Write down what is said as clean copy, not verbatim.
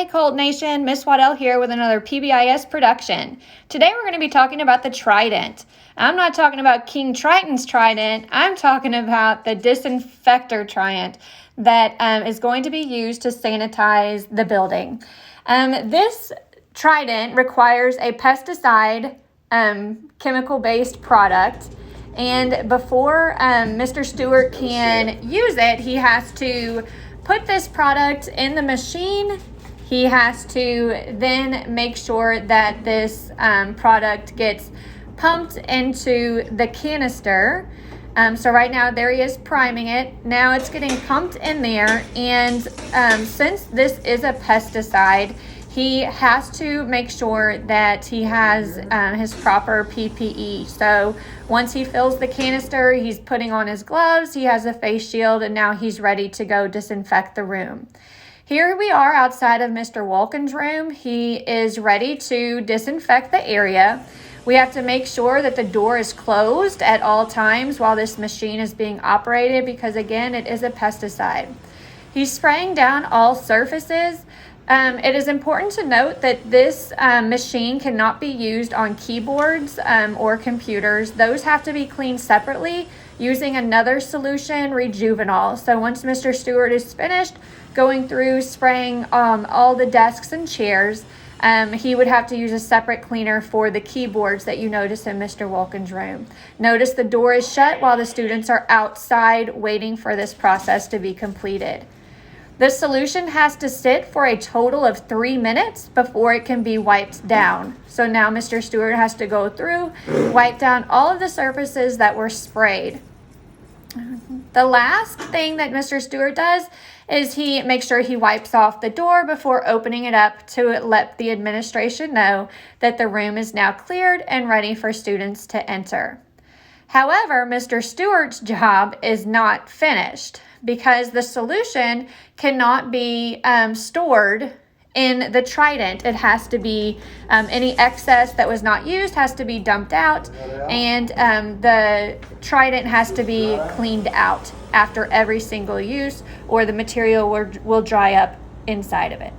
Colt Nation, Miss Waddell here with another PBIS production. Today we're going to be talking about the trident. I'm not talking about King Triton's trident, I'm talking about the disinfector trident that is going to be used to sanitize the building. This trident requires a pesticide chemical-based product, and before Mr. Stewart can use it, he has to put this product in the machine. He has to then make sure that this product gets pumped into the canister. So right now there he is priming it. Now it's getting pumped in there, and since this is a pesticide, he has to make sure that he has his proper PPE. So once he fills the canister, he's putting on his gloves, he has a face shield, and now he's ready to go disinfect the room. Here we are outside of Mr. Walken's room. He is ready to disinfect the area. We have to make sure that the door is closed at all times while this machine is being operated because, again, it is a pesticide. He's spraying down all surfaces. It is important to note that this machine cannot be used on keyboards or computers. Those have to be cleaned separately using another solution, Rejuvenol. So once Mr. Stewart is finished going through spraying all the desks and chairs, he would have to use a separate cleaner for the keyboards that you notice in Mr. Walken's room. Notice the door is shut while the students are outside waiting for this process to be completed. The solution has to sit for a total of 3 minutes before it can be wiped down. So now Mr. Stewart has to go through, wipe down all of the surfaces that were sprayed. The last thing that Mr. Stewart does is he makes sure he wipes off the door before opening it up to let the administration know that the room is now cleared and ready for students to enter. However, Mr. Stewart's job is not finished because the solution cannot be stored in the trident. It has to be, any excess that was not used has to be dumped out, and the trident has to be cleaned out after every single use, or the material will dry up inside of it.